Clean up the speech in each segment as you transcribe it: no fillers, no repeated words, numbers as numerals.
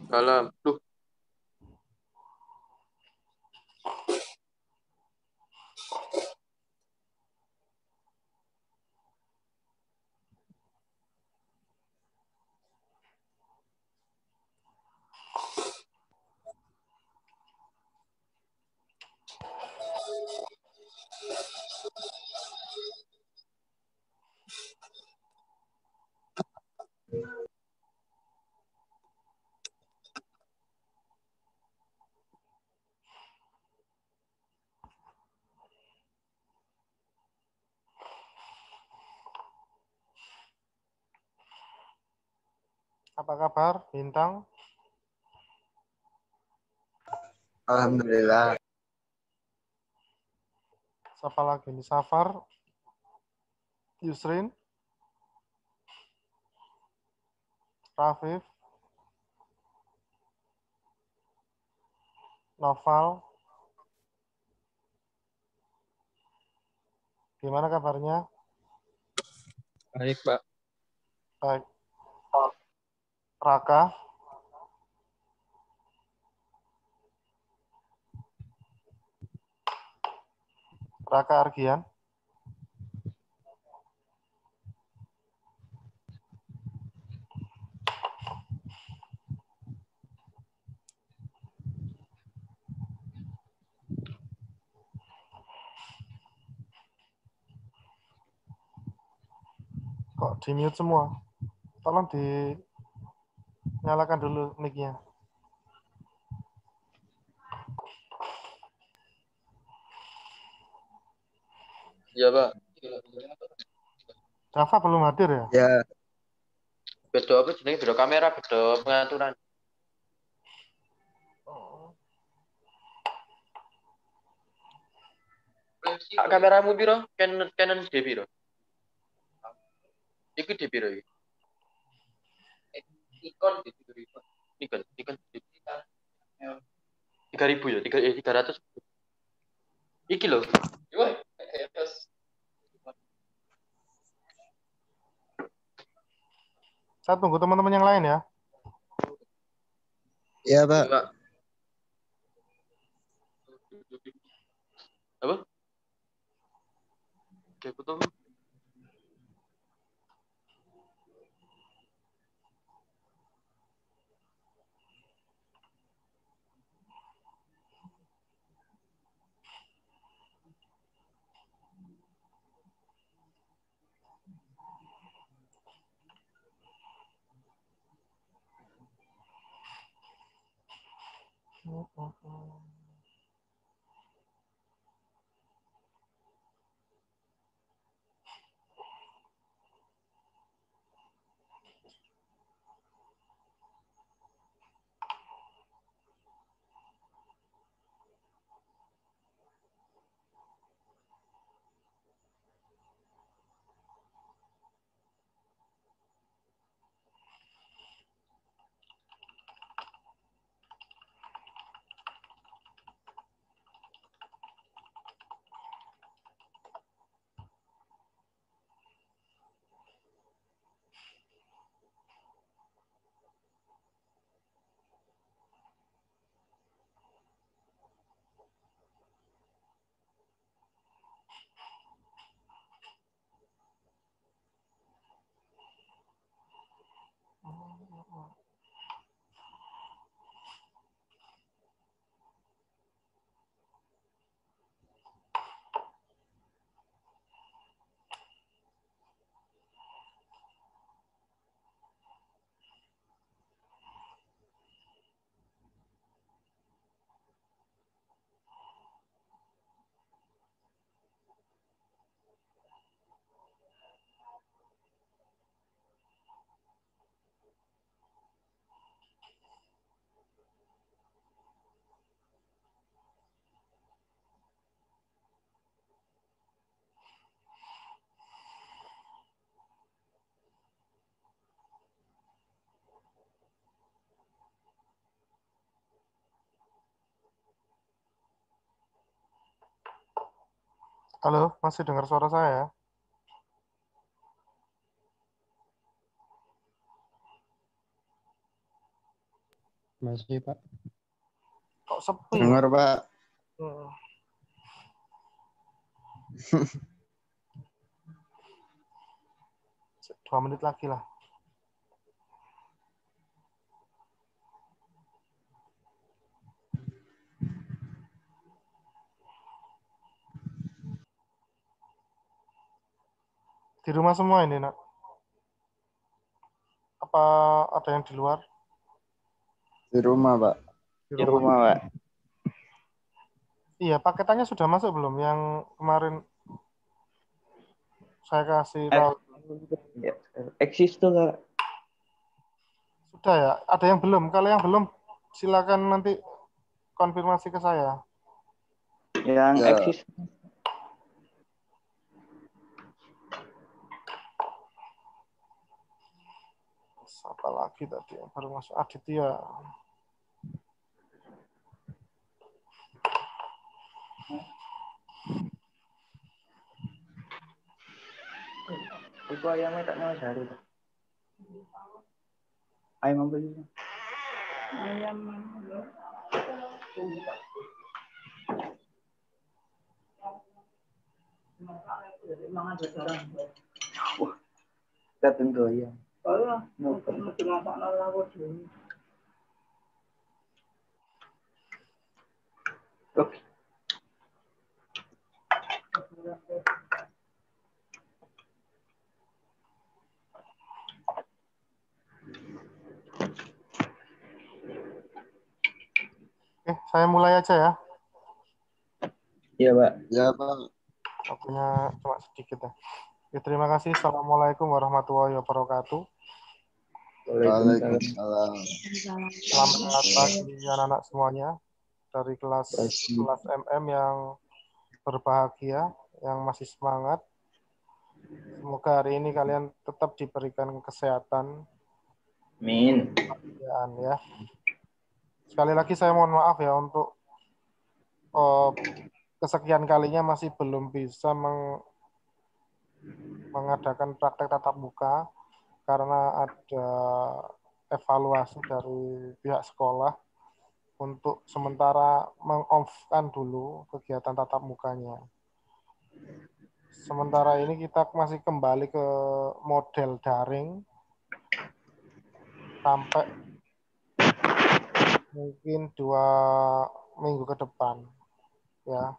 Salam. Duh, Apa kabar, Bintang? Alhamdulillah. Siapa lagi nih? Safar, Yusrin, Rafif, Noval. Gimana kabarnya? baik, Pak. Baik. Raka, Raka Argian. Kok di mute semua? Tolong dinyalakan dulu mic-nya. Iya, Pak. Java belum hadir ya? Ya, Beda apa jenenge? Beda kamera, beda pengaturan. Kameramu piro? Canon D piro? Iku D piro iki? Nikon D piro? Nikon 3.000 ya, 300. Iki lho. Saya tunggu teman-teman yang lain ya. iya Pak. Pak. Apa? Oke, betul. Halo, masih dengar suara saya? Masih, Pak. Kok sepi? Dengar, Pak. Hmm. Dua menit lagi lah. Di rumah semua ini, Nak? Apa ada yang di luar? Di rumah, Pak. Di rumah. Pak. Iya, paketannya sudah masuk belum? Yang kemarin saya kasih tahu. Eksis tuh, Kak. Sudah ya? Ada yang belum? Kalau yang belum, silakan nanti konfirmasi ke saya. Yang Ya. eksis. Apa lagi tadi yang baru masuk? Aditya. Itu ayamnya tak mau cari. Ayam apa sih? Ayam. Wah, kita tentu ya. Oke. Oke, saya mulai aja ya. Iya, Pak. Ya, Pak. Waktunya cuma sedikit ya. Oke, terima kasih. Assalamualaikum warahmatullahi wabarakatuh. Waalaikumsalam. Selamat pagi anak-anak semuanya dari kelas MM yang berbahagia, yang masih semangat. Semoga hari ini kalian tetap diberikan kesehatan. Amin. Ya. Sekali lagi saya mohon maaf ya untuk kesekian kalinya masih belum bisa mengadakan praktek tatap muka karena ada evaluasi dari pihak sekolah untuk sementara meng-off-kan dulu kegiatan tatap mukanya. Sementara ini kita masih kembali ke model daring sampai mungkin 2 minggu ke depan. Ya.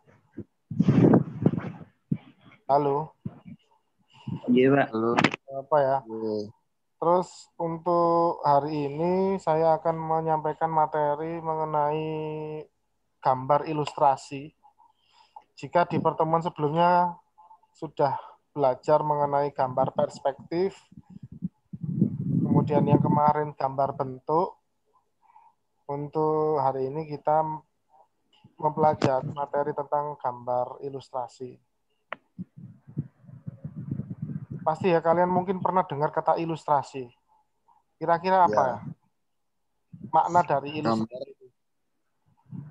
Halo. Iya, Pak. Halo. Apa ya? Terus untuk hari ini saya akan menyampaikan materi mengenai gambar ilustrasi. Jika di pertemuan sebelumnya sudah belajar mengenai gambar perspektif, kemudian yang kemarin gambar bentuk, untuk hari ini kita mempelajari materi tentang gambar ilustrasi. Pasti ya kalian mungkin pernah dengar kata ilustrasi. Kira-kira apa ya? Makna dari ilustrasi itu?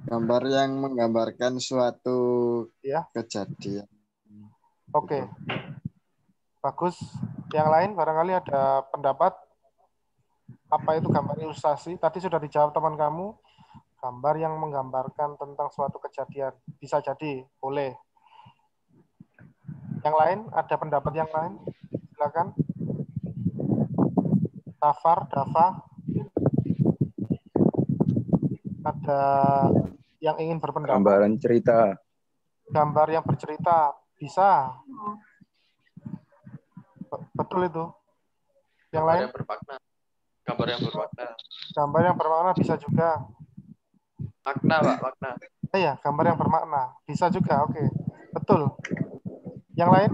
Gambar yang menggambarkan suatu Ya. kejadian. Oke. Bagus. Yang lain barangkali ada pendapat? Apa itu gambar ilustrasi? Tadi sudah dijawab teman kamu. Gambar yang menggambarkan tentang suatu kejadian. Bisa jadi, boleh. Yang lain, ada pendapat yang lain? Silakan. Dava. Ada yang ingin berpendapat? Gambaran cerita. Gambar yang bercerita. Bisa. Betul itu. Yang Gambar lain? yang bermakna. Gambar yang bermakna. Gambar yang bermakna bisa juga. Makna, Pak, makna. Iya, gambar yang bermakna. Bisa juga, oke. Betul. Yang lain?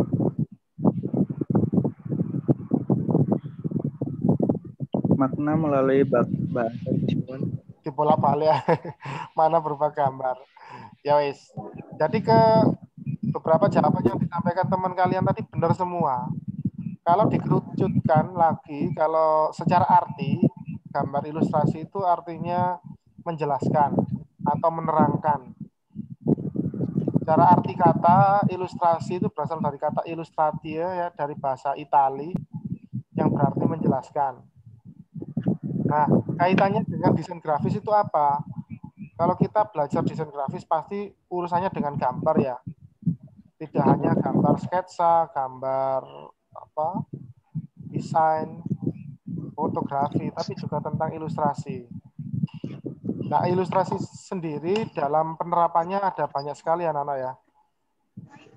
Makna melalui bahasa visual. Dibolak-balik ya. Mana berupa gambar. Ya wis. Jadi ke beberapa jawaban yang disampaikan teman kalian tadi benar semua. Kalau dikerucutkan lagi, kalau secara arti, gambar ilustrasi itu artinya menjelaskan atau menerangkan. Secara arti kata, ilustrasi itu berasal dari kata illustratio ya, dari bahasa Itali yang berarti menjelaskan. Nah, kaitannya dengan desain grafis itu apa? Kalau kita belajar desain grafis pasti urusannya dengan gambar ya. Tidak hanya gambar sketsa, gambar apa, desain, fotografi, tapi juga tentang ilustrasi. Nah, ilustrasi sendiri dalam penerapannya ada banyak sekali anak-anak ya.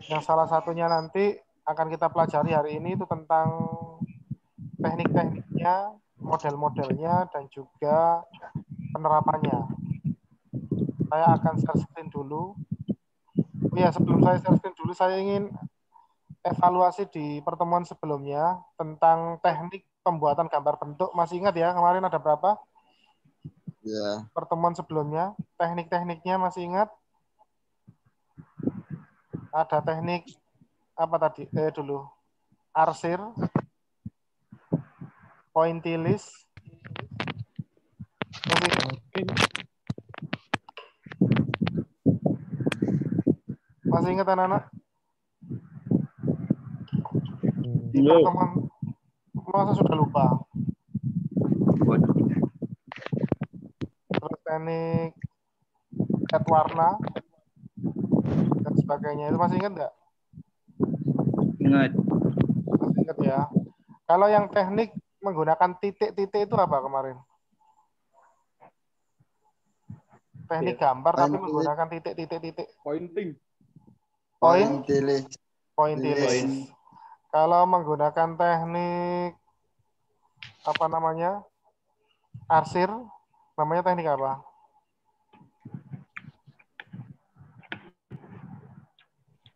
Yang salah satunya nanti akan kita pelajari hari ini itu tentang teknik-tekniknya, model-modelnya, dan juga penerapannya. Saya akan share screen dulu. Oh ya, sebelum saya share screen dulu, saya ingin evaluasi di pertemuan sebelumnya tentang teknik pembuatan gambar bentuk. Masih ingat ya, kemarin ada berapa? Ya. Pertemuan sebelumnya, teknik-tekniknya masih ingat? Ada teknik apa tadi? Dulu. Arsir, pointillis. Masih ingat? Masih ingat anak-anak? Di pertemuan masa sudah lupa. Terus teknik cat warna dan sebagainya. Itu masih ingat nggak? Ingat. Masih ingat ya. Kalau yang teknik menggunakan titik-titik itu apa kemarin? Teknik gambar tapi menggunakan titik-titik-titik. Pointing. Pointillis. Pointillis. Kalau menggunakan teknik apa namanya? Arsir, namanya teknik apa?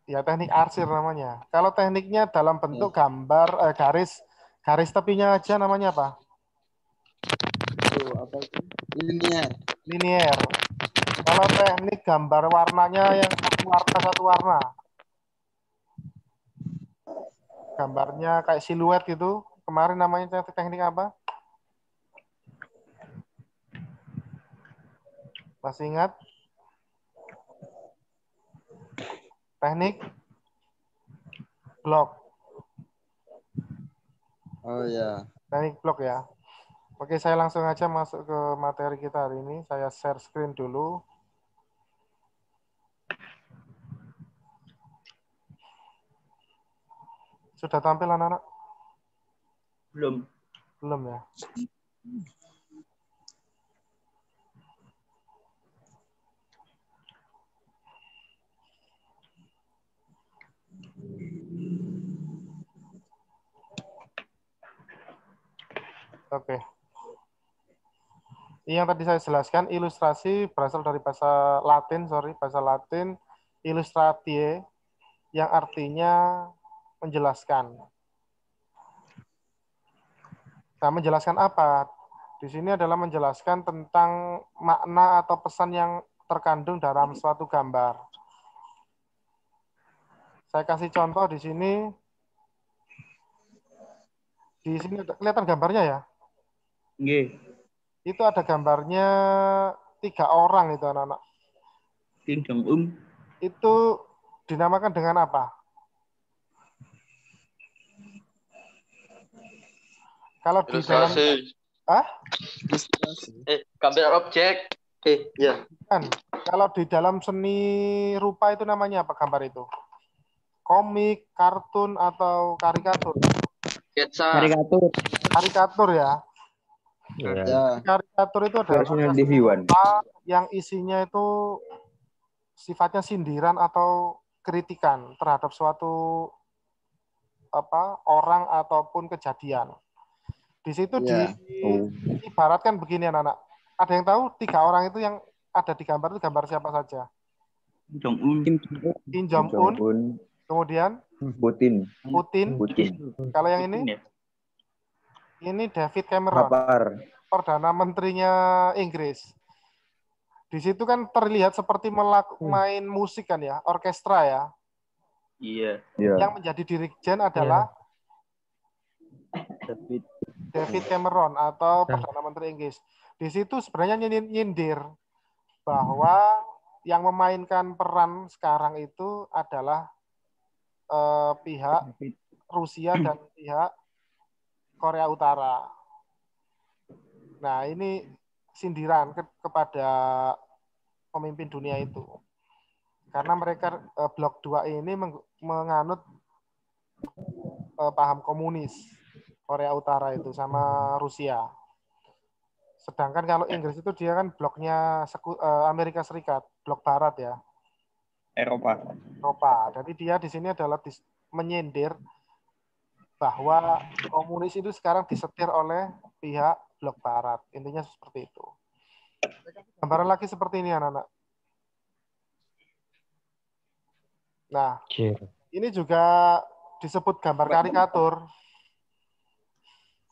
Ya, teknik arsir namanya. Kalau tekniknya dalam bentuk gambar garis tepinya aja namanya apa? Itu apa itu? Linier. Linier. Kalau teknik gambar warnanya yang satu warna. Gambarnya kayak siluet gitu. Kemarin namanya teknik apa? Masih ingat? Teknik blok. Oh ya. Teknik blok ya. Oke, saya langsung aja masuk ke materi kita hari ini. Saya share screen dulu. Sudah tampil anak-anak? Belum. Belum ya? Oke. Yang tadi saya jelaskan, ilustrasi berasal dari bahasa Latin, illustratie, yang artinya menjelaskan. Nah, menjelaskan apa? Di sini adalah menjelaskan tentang makna atau pesan yang terkandung dalam suatu gambar. Saya kasih contoh di sini. Di sini kelihatan gambarnya ya? Nggih. Itu ada gambarnya 3 orang itu anak-anak. Kim Jong Un. Itu dinamakan dengan apa? Kalau di dalam ilustrasi. Gambar objek. Ya. Kan, kalau di dalam seni rupa itu namanya apa gambar itu? Komik, kartun, atau karikatur? Sketsa. Karikatur ya. Ya. Karikatur itu adalah seni rupa yang isinya itu sifatnya sindiran atau kritikan terhadap suatu orang ataupun kejadian. Di situ diibaratkan begini anak-anak. Ada yang tahu 3 orang itu yang ada di gambar itu gambar siapa saja? Kim Jong Un. Kemudian Putin. Kalau yang ini? Ini David Cameron. Perdana Menterinya Inggris. Di situ kan terlihat seperti main musik kan ya, orkestra ya. Iya. Yang menjadi dirijen adalah David Cameron atau Perdana Menteri Inggris. Di situ sebenarnya nyindir bahwa yang memainkan peran sekarang itu adalah pihak Rusia dan pihak Korea Utara. Nah, ini sindiran kepada pemimpin dunia itu. Karena mereka blok 2 ini menganut paham komunis Korea Utara itu sama Rusia. Sedangkan kalau Inggris itu dia kan bloknya Amerika Serikat, blok Barat ya. Eropa. Jadi dia di sini adalah menyindir bahwa komunis itu sekarang disetir oleh pihak blok Barat. Intinya seperti itu. Gambaran lagi seperti ini anak-anak. Nah, ini juga disebut gambar karikatur.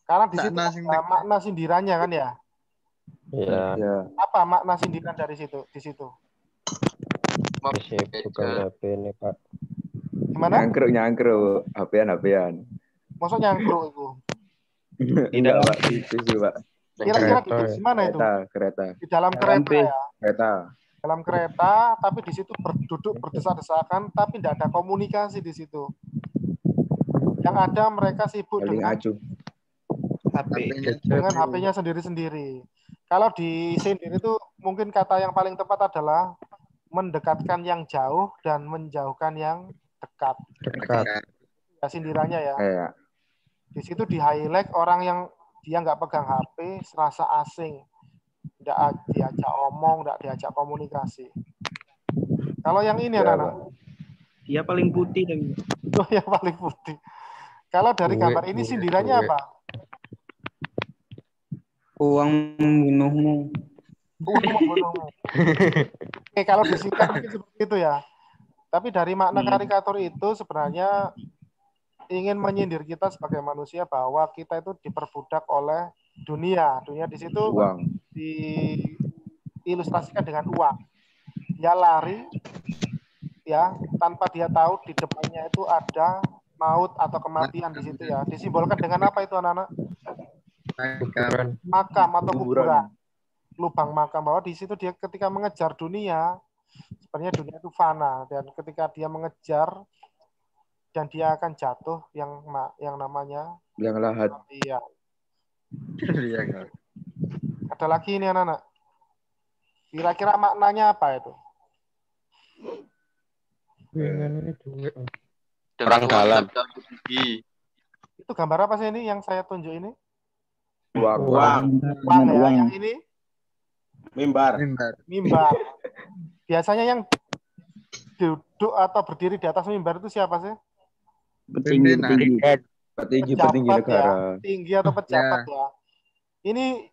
Karena di situ ada makna sindirannya kan ya. Iya. Apa makna sindiran dari situ? Di situ. Bukan HP ini Pak. Gimana? Nyangkruk, HP-an. Maksud nyangkruk itu? Enggak, Pak. Itu sih, Pak. Kira-kira duduk di mana itu? Kereta. Di dalam kereta ya. Kereta. Dalam kereta, tapi di situ duduk berdesak-desakan, tapi tidak ada komunikasi di situ. Yang ada mereka sibuk dengan HP-nya sendiri-sendiri. Kalau di sindir itu mungkin kata yang paling tepat adalah mendekatkan yang jauh dan menjauhkan yang dekat. Ya, sindirannya ya. Di situ di highlight orang yang dia nggak pegang HP, serasa asing, tidak diajak omong, tidak diajak komunikasi. Kalau yang ini anak-anak, dia paling putih tapi. Oh, yang paling putih. Kalau dari gambar ini sindirannya apa? Uang membunuhmu. Uang membunuhmu. Oke, kalau disingkat mungkin seperti itu ya. Tapi dari makna karikatur itu sebenarnya ingin menyindir kita sebagai manusia bahwa kita itu diperbudak oleh dunia. Dunia di situ diilustrasikan dengan uang. Dia lari ya tanpa dia tahu di depannya itu ada maut atau kematian di situ ya. Disimbolkan dengan apa itu anak-anak? Makam atau kuburan. Lubang makam, bahwa di situ dia ketika mengejar dunia, sebenarnya dunia itu fana, dan ketika dia mengejar dan dia akan jatuh yang namanya yang lahat. Iya. Ada lagi ini anak-anak. Kira-kira maknanya apa itu? Orang dalam. Itu gambar apa sih ini yang saya tunjuk ini? Uang. Ya, yang ini? Mimbar. Biasanya yang duduk atau berdiri di atas mimbar itu siapa sih? Petinggi negara. Ya, tinggi atau pejabat ya. Ini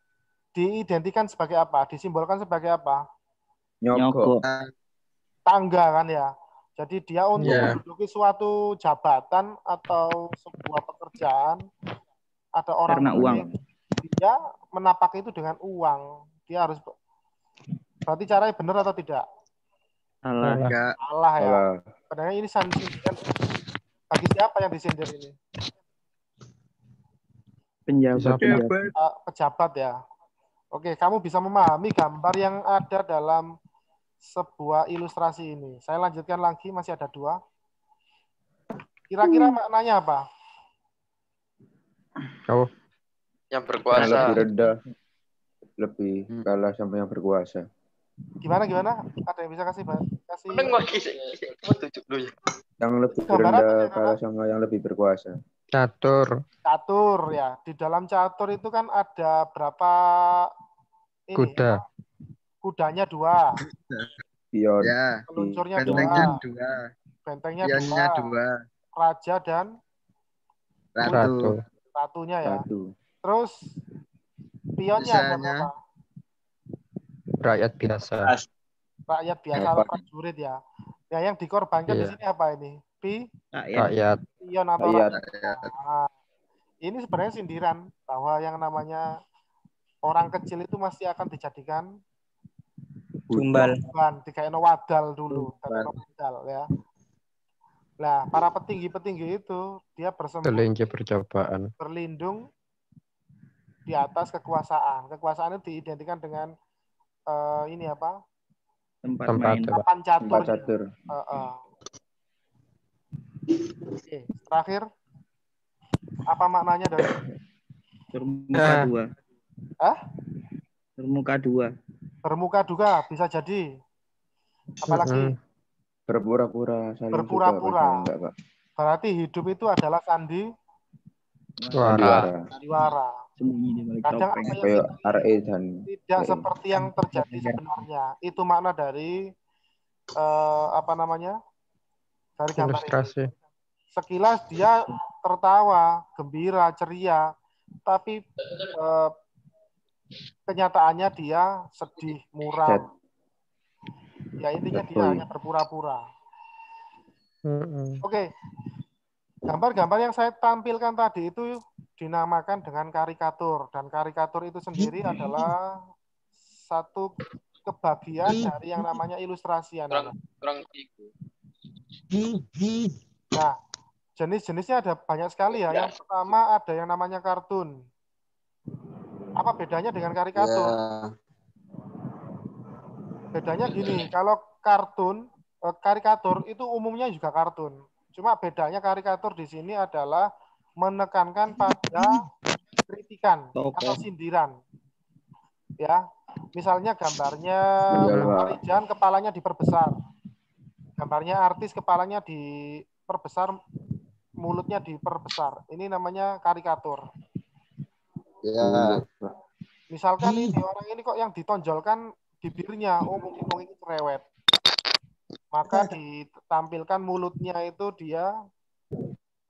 diidentikan sebagai apa? Disimbolkan sebagai apa? Nyogok. Tangga kan ya. Jadi dia untuk menduduki suatu jabatan atau sebuah pekerjaan, ada orang karena uang. Dia menapak itu dengan uang. Dia harus, berarti caranya benar atau tidak? Salah ya. Padahal ini sindiran. Bagi siapa yang disindir ini? Pejabat ya. Oke, kamu bisa memahami gambar yang ada dalam sebuah ilustrasi ini. Saya lanjutkan lagi, masih ada 2. Kira-kira maknanya apa? Yang berkuasa. Yang lebih rendah, lebih kalah sama yang berkuasa. Gimana? Ada yang bisa kasih? Yang lebih rendah kalah sama yang lebih berkuasa. Catur ya. Di dalam catur itu kan ada berapa ini? Kuda. Kudanya 2. Pion. Peluncurnya 2. Bentengnya 2. Raja dan ratunya ya. Terus pionnya ada berapa? Rakyat biasa atau prajurit ya. Ya, yang dikorbankan di sini apa ini? Rakyat. Pion atau rakyat. Nah, ini sebenarnya sindiran bahwa yang namanya orang kecil itu masih akan dijadikan tumbal. Dikaino wadal dulu, wadal ya. Nah, para petinggi-petinggi itu dia berlindung di atas kekuasaan. Kekuasaan itu diidentikan dengan ini apa? Papan catur. Oke, terakhir apa maknanya dari Bermuka 2? Bermuka dua. Bermuka dua bisa jadi. Apalagi Berpura-pura saling suka. berpura-pura. Enggak, Pak. Berarti hidup itu adalah Suara. sandiwara. Sembunyi di balik Kadang topeng. apa yang Kayak RE dan tidak seperti yang terjadi sebenarnya. Itu makna dari apa namanya? Dari gambar ini. Ilustrasi. Sekilas dia tertawa, gembira, ceria, tapi kenyataannya dia sedih, muram. Ya intinya dia hanya berpura-pura. Oke. Gambar-gambar yang saya tampilkan tadi itu dinamakan dengan karikatur, dan karikatur itu sendiri adalah satu kebagian dari yang namanya ilustrasi, anak-anak. Nah, jenis-jenisnya ada banyak sekali ya. Yang pertama ada yang namanya kartun. Apa bedanya dengan karikatur? Bedanya gini, kalau karikatur itu umumnya juga kartun. Cuma bedanya karikatur di sini adalah menekankan pada kritikan atau sindiran. Ya, misalnya gambarnya Marijan kepalanya diperbesar. Gambarnya artis kepalanya diperbesar, mulutnya diperbesar. Ini namanya karikatur. Ya. Misalkan ini orang ini kok yang ditonjolkan bibirnya, mungkin ini cerewet. Maka ditampilkan mulutnya itu dia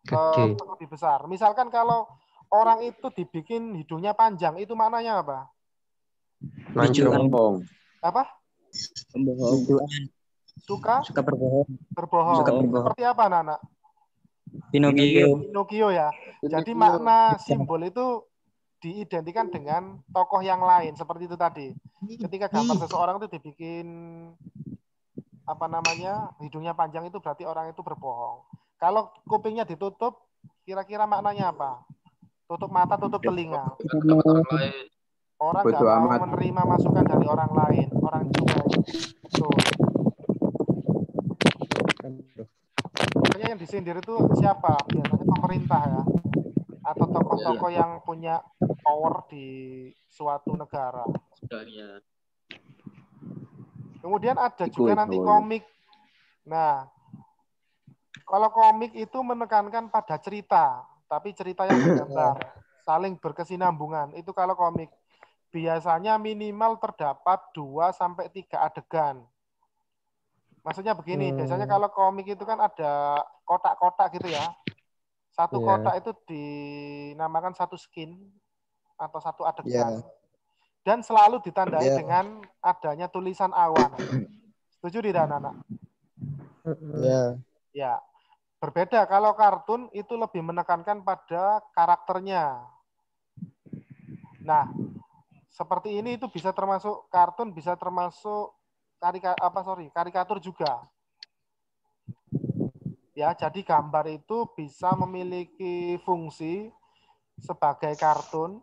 lebih besar. Misalkan kalau orang itu dibikin hidungnya panjang, itu maknanya apa? Mancung. Apa? Pembohong. Suka berbohong. Berbohong. Seperti apa, anak-anak? Pinocchio ya. Jadi makna simbol itu diidentikan dengan tokoh yang lain seperti itu tadi. Ketika gambar seseorang itu dibikin apa namanya, hidungnya panjang, itu berarti orang itu berbohong. Kalau kupingnya ditutup, kira-kira maknanya apa? Tutup mata, tutup telinga. Orang nggak mau menerima masukan dari orang lain, orang cuek. Betul. Makanya yang disindir itu siapa? Biasanya pemerintah ya, atau tokoh-tokoh yang punya power di suatu negara. Kemudian ada juga nanti komik. Nah, kalau komik itu menekankan pada cerita, tapi cerita yang bergambar, saling berkesinambungan. Itu kalau komik. Biasanya minimal terdapat 2-3 adegan. Maksudnya begini, biasanya kalau komik itu kan ada kotak-kotak gitu ya. Satu kotak itu dinamakan satu skin atau satu adegan. Dan selalu ditandai dengan adanya tulisan awan. Setuju tidak, anak-anak? Ya. Berbeda kalau kartun itu lebih menekankan pada karakternya. Nah, seperti ini itu bisa termasuk kartun, bisa termasuk karikatur juga. Ya, jadi gambar itu bisa memiliki fungsi sebagai kartun,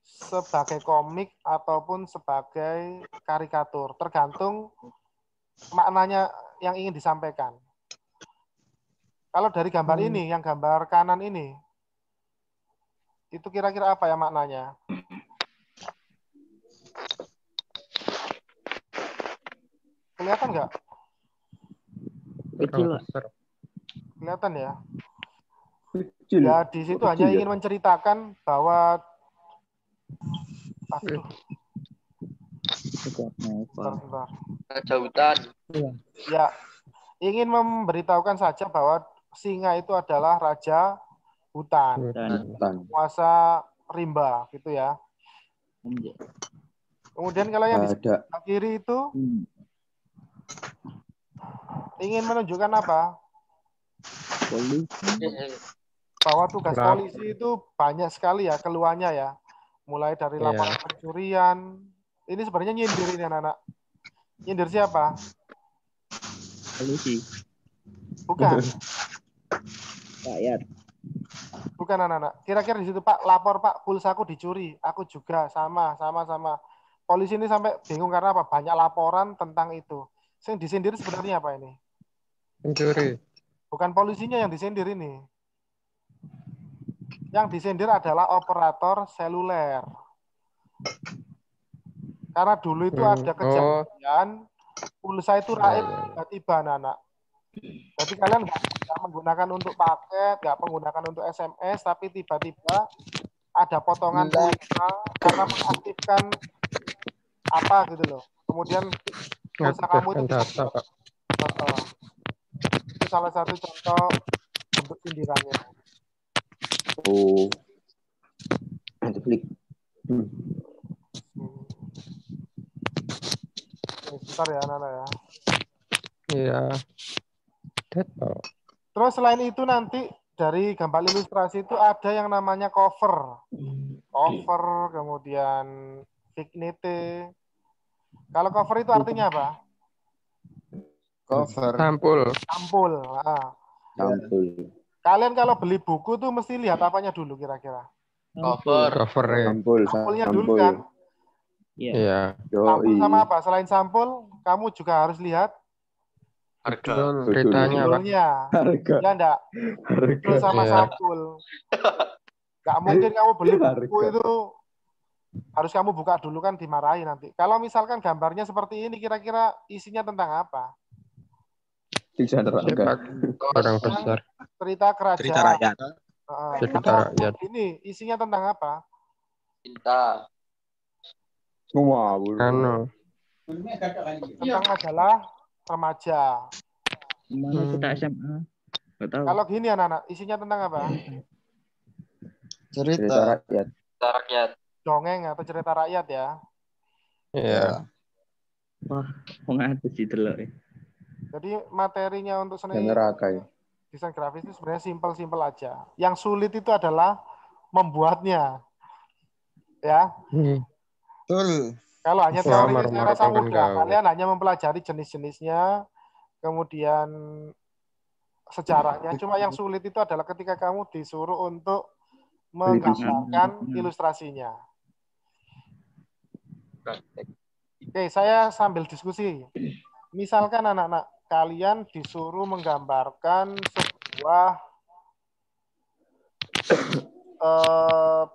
sebagai komik, ataupun sebagai karikatur, tergantung maknanya yang ingin disampaikan. Kalau dari gambar ini, yang gambar kanan ini, itu kira-kira apa ya maknanya? Kelihatan nggak? Kecil. Kelihatan ya? Kecil. Ya, di situ hanya ingin menceritakan bahwa Sebentar. Raja hutan. Ya, ingin memberitahukan saja bahwa singa itu adalah raja hutan, penguasa rimba, gitu ya. Kemudian kalau yang di sebelah kiri itu ingin menunjukkan apa? Bahwa tugas polisi itu banyak sekali ya keluhannya ya. Mulai dari laporan pencurian. Ini sebenarnya nyindir ini anak-anak. Nyindir siapa? Polisi. Bukan. Rakyat. Bukan, anak-anak. Kira-kira di situ, Pak, lapor Pak, pulsaku dicuri. Aku juga sama. Polisi ini sampai bingung karena apa? Banyak laporan tentang itu. Yang disindir sebenarnya apa ini? Pencuri. Bukan polisinya yang disindir ini. Yang disindir adalah operator seluler. Karena dulu itu ada kejadian pulsa itu raib tiba-tiba anak-anak. Jadi kalian nggak menggunakan untuk paket, nggak menggunakan untuk SMS, tapi tiba-tiba ada potongan pulsa karena mengaktifkan apa gitu loh. Kemudian pulsa kamu itu bisa itu salah satu contoh bentuk sindirannya. Oh. Nanti klik. Sebentar ya anak-anak ya. Iya. Terus selain itu nanti dari gambar ilustrasi itu ada yang namanya cover. Cover, kemudian vignette. Kalau cover itu artinya apa? Cover. Sampul. Sampul. Nah. Sampul. Kalian kalau beli buku tuh mesti lihat apanya dulu kira-kira? Cover. Cover ya. Sampulnya dulu kan? Iya. Sampul sama apa? Selain sampul, kamu juga harus lihat Harga. Ceritanya apa? Harga. Ya enggak? Judul sama sampul. Nggak mungkin kamu beli buku itu harus kamu buka dulu kan dimarahi nanti. Kalau misalkan gambarnya seperti ini, kira-kira isinya tentang apa? Orang besar. Cerita kerajaan. Cerita rakyat. Cerita rakyat. Ini isinya tentang apa? Cinta. Semua. Tentang majalah remaja. Mana kita SMA? Nggak tahu. Kalau gini anak-anak, isinya tentang apa? Cerita rakyat. Cerita rakyat. Dongeng atau cerita rakyat ya. Iya. Wah, pengatus itu loh. Jadi materinya untuk seni desain grafis itu sebenarnya simpel-simpel aja. Yang sulit itu adalah membuatnya. Ya. Betul. Kalau hanya teori saya rasa mudah. Kalian hanya mempelajari jenis-jenisnya, kemudian sejarahnya. Cuma yang sulit itu adalah ketika kamu disuruh untuk menggambarkan ilustrasinya. Oke, saya sambil diskusi. Misalkan anak-anak kalian disuruh menggambarkan sebuah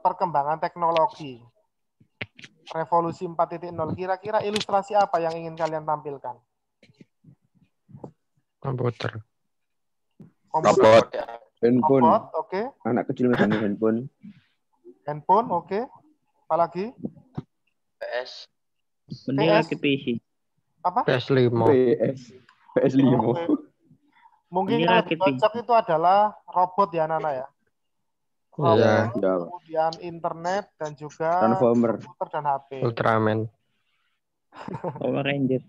perkembangan teknologi. Revolusi 4.0. Kira-kira ilustrasi apa yang ingin kalian tampilkan? Komputer. Robot. Handphone. Robot, oke. Anak kecil megang handphone. Handphone, oke. Apalagi? PS. Mending ke PC. Apa? PS5. PS5. Okay. Mungkin yang cocok itu adalah robot ya Nana ya. Robot, kemudian internet dan juga Transformer, komputer dan HP. Ultraman. Power Ranger.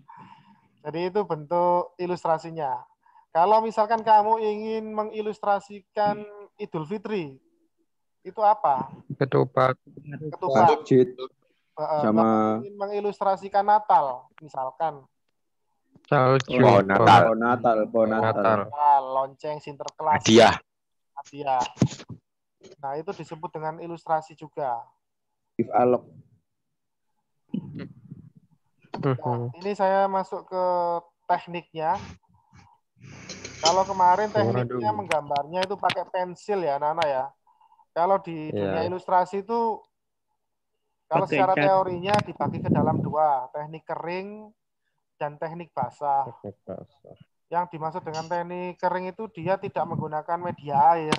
Jadi itu bentuk ilustrasinya. Kalau misalkan kamu ingin mengilustrasikan Idul Fitri, itu apa? Ketupat. Sama ingin mengilustrasikan Natal, misalkan. Salju. Natal. Lonceng Sinterklas. Hadiah. Nah, itu disebut dengan ilustrasi juga. If alok. Nah, ini saya masuk ke tekniknya. Kalau kemarin tekniknya menggambarnya itu pakai pensil ya, Nana ya. Kalau di dunia ilustrasi itu, kalau secara teorinya dibagi ke dalam dua, teknik kering dan teknik basah. Yang dimaksud dengan teknik kering itu dia tidak menggunakan media air.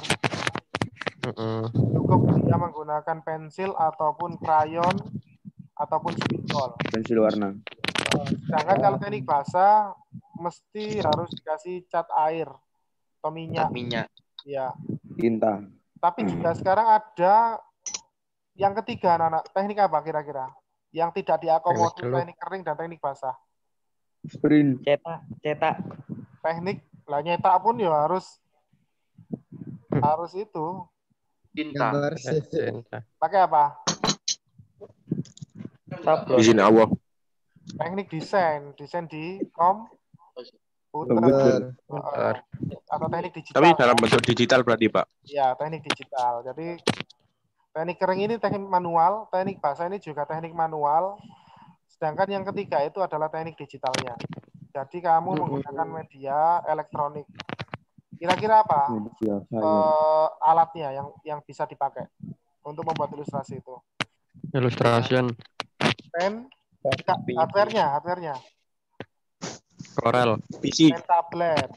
Cukup dia menggunakan pensil ataupun krayon ataupun spidol. Pensil warna. Sedangkan kalau teknik basah mesti harus dikasih cat air atau minyak. Ya. Tinta. Tapi juga sekarang ada yang ketiga, anak-anak. Teknik apa kira-kira? Yang tidak diakomodir teknik kering dan teknik basah. Sprint. Cetak. Teknik lah nyetak pun ya harus itu. Tinta. Pakai apa? Izin Allah. Teknik desain di komputer. Atau teknik digital. Tapi dalam bentuk digital berarti, Pak? Ya, teknik digital. Jadi teknik kering ini teknik manual, teknik basah ini juga teknik manual. Sedangkan yang ketiga itu adalah teknik digitalnya. Jadi kamu menggunakan media elektronik. Kira-kira apa alatnya yang bisa dipakai untuk membuat ilustrasi itu? Illustration. Pen, hardware-nya. Corel. PC. Pen tablet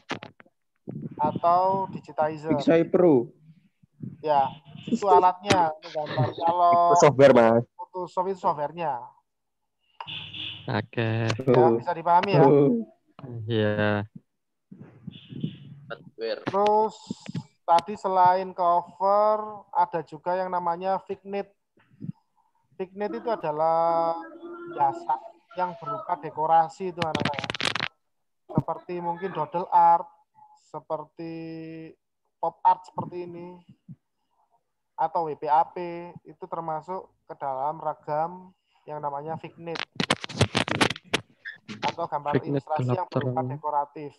atau digitizer. Pixai Pro. Ya, itu alatnya untuk gambar. Kalau Software, Mas. Photoshop itu software-nya. Oke. Ya, bisa dipahami ya. Iya. Hardware. Terus tadi selain cover ada juga yang namanya vignette. Vignette itu adalah jasa yang berupa dekorasi itu anak-anak. Seperti mungkin doodle art, seperti pop art seperti ini, atau WPAP, itu termasuk ke dalam ragam yang namanya vignette. Atau gambar Vignette ilustrasi yang berupa gelap dekoratif.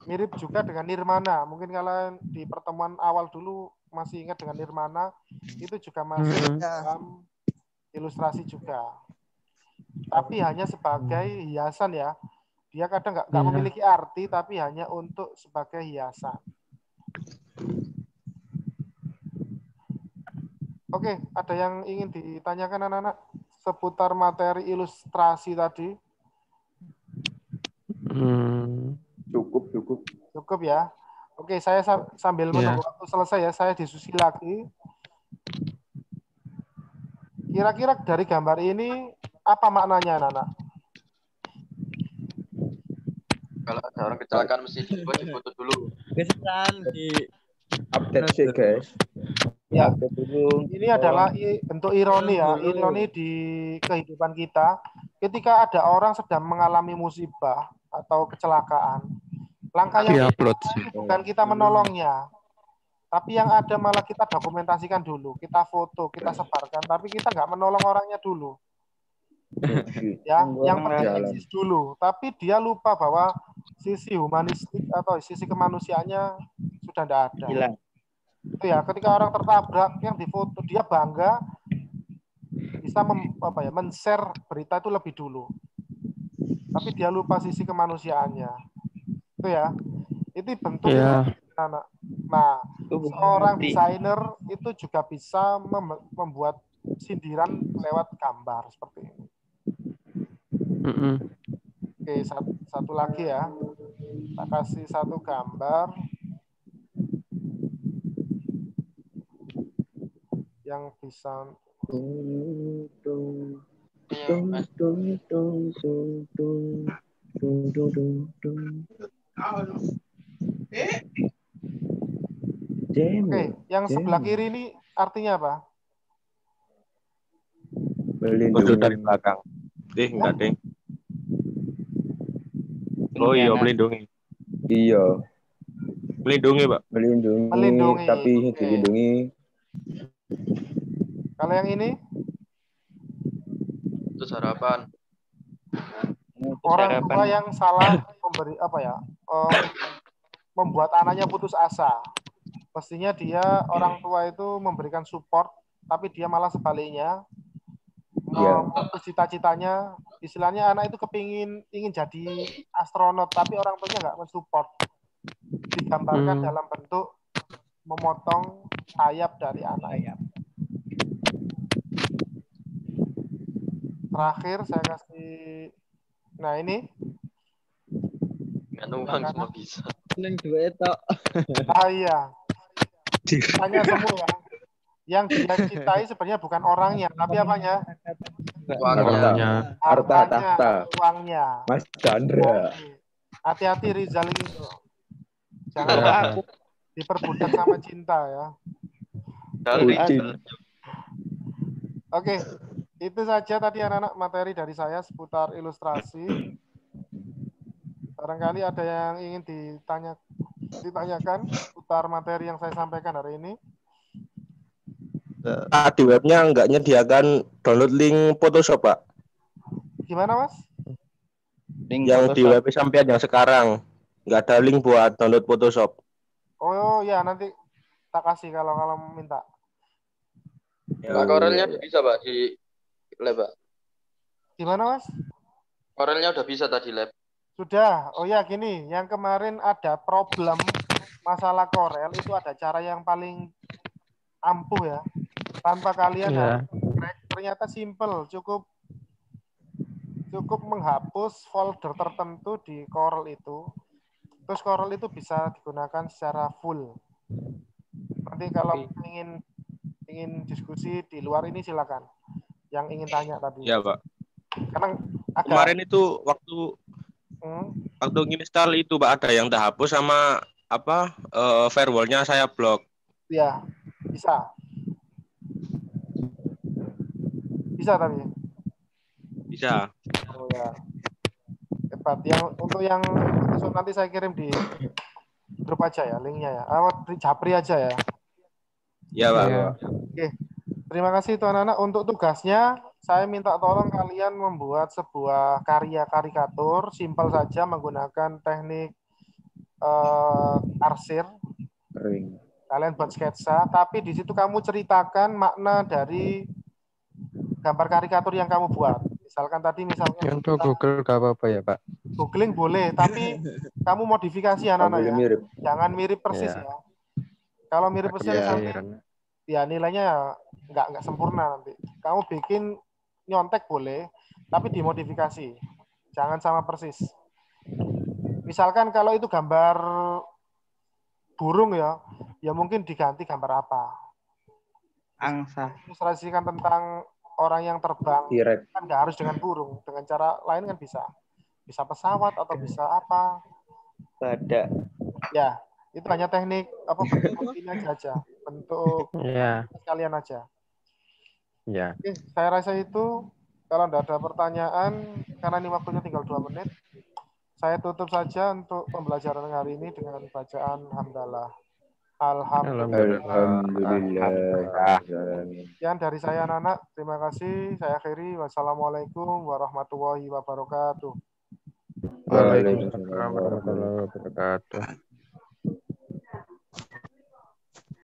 Mirip juga dengan Nirmana. Mungkin kalian di pertemuan awal dulu masih ingat dengan Nirmana, itu juga masuk dalam ilustrasi juga. Tapi hanya sebagai hiasan ya. Dia kadang nggak memiliki arti, tapi hanya untuk sebagai hiasan. Oke, ada yang ingin ditanyakan anak-anak seputar materi ilustrasi tadi? Cukup ya. Oke, saya sambil menunggu waktu selesai ya, saya disusi lagi. Kira-kira dari gambar ini apa maknanya anak-anak? Kalau ada orang kecelakaan mesti difoto dulu. Kesan di Update sih, guys. Ya, Update dulu. ini adalah bentuk ironi ya, ironi di kehidupan kita. Ketika ada orang sedang mengalami musibah atau kecelakaan, langkah yang bukan kita menolongnya, tapi yang ada malah kita dokumentasikan dulu, kita foto, kita sebarkan, tapi kita nggak menolong orangnya dulu. Ya, yang penting eksis dulu, tapi dia lupa bahwa sisi humanistik atau sisi kemanusiaannya sudah tidak ada. Gila. Itu ya, ketika orang tertabrak yang difoto, dia bangga bisa men-share berita itu lebih dulu. Tapi dia lupa sisi kemanusiaannya. Itu ya. Itu bentuk anak. Nah, seorang desainer itu juga bisa membuat sindiran lewat gambar seperti ini. Oke, satu lagi ya. Kita kasih satu gambar yang bisa Oke, yang sebelah kiri ini artinya apa? Melindungi dari belakang. Enggak, Ding. Oh iya, melindungi. Iya. Melindungi, Pak. Melindungi. Tapi dilindungi. Kalau yang ini? Itu harapan. Orang tua yang salah memberi membuat anaknya putus asa. Mestinya dia orang tua itu memberikan support, tapi dia malah sebaliknya. Cita-citanya, istilahnya anak itu ingin jadi astronot, tapi orang tuanya nggak mensupport. Digambarkan dalam bentuk memotong sayap dari anak. Terakhir saya kasih, nah ini. Nggak numpang semua bisa. Neng duit tok. Ah iya. Tanya semua. Yang dia cintai sebenarnya bukan orangnya, tapi apanya? Uangnya. Harta tahta. Uangnya. Mas Chandra. Hati-hati Rizal itu. Jangan diperbudak sama cinta ya. Oke, itu saja tadi anak-anak materi dari saya seputar ilustrasi. Barangkali ada yang ingin ditanyakan seputar materi yang saya sampaikan hari ini. Di webnya nggak nyediakan download link Photoshop, Pak. Gimana, Mas? Link yang Photoshop. di web sampean yang sekarang nggak ada link buat download Photoshop. Oh ya, nanti tak kasih kalau minta. Nah, Corelnya udah bisa, Pak, di lab, Pak. Gimana, Mas? Corelnya udah bisa tadi lab. Sudah. Oh ya, gini, yang kemarin ada problem masalah Corel itu ada cara yang paling ampuh ya. Tanpa kalian harus ternyata simple, cukup menghapus folder tertentu di Corel itu. Terus Corel itu bisa digunakan secara full. Nanti kalau ingin diskusi di luar ini silakan. Yang ingin tanya tadi. Iya, Pak. Karena Kemarin itu waktu nginstal itu, Pak, ada yang tak hapus sama firewall-nya saya blok. Ya, bisa. Bisa tapi. Bisa. Oh ya. Hebat. Untuk yang nanti saya kirim di grup aja ya, linknya ya. Di Japri aja ya. Iya, Pak. Iya. Oke. Terima kasih tuan anak. Untuk tugasnya, saya minta tolong kalian membuat sebuah karya karikatur, simpel saja menggunakan teknik arsir. Kering. Kalian buat sketsa, tapi di situ kamu ceritakan makna dari gambar karikatur yang kamu buat. Misalkan Untuk Google gak apa-apa ya, Pak? googling boleh, tapi kamu modifikasi anak-anak ya. Mirip. Jangan mirip persis Iya. ya. Kalau mirip persis nanti ya nilainya nggak sempurna nanti. Kamu bikin nyontek boleh, tapi dimodifikasi. Jangan sama persis. Misalkan kalau itu gambar burung ya mungkin diganti gambar apa. Angsa. Ilustrasikan tentang orang yang terbang, Direct. kan nggak harus dengan burung, dengan cara lain kan bisa. Bisa pesawat atau bisa apa. Pada. Ya, itu hanya teknik bentuk ini aja. Bentuk Iya. kalian aja. Iya. Oke, saya rasa itu kalau tidak ada pertanyaan, karena ini waktunya tinggal 2 menit, saya tutup saja untuk pembelajaran hari ini dengan bacaan hamdalah. Alhamdulillah. Alhamdulillah. Sekian dari saya anak-anak. Terima kasih. Saya akhiri. Wassalamualaikum warahmatullahi wabarakatuh. Waalaikumsalam warahmatullahi wabarakatuh.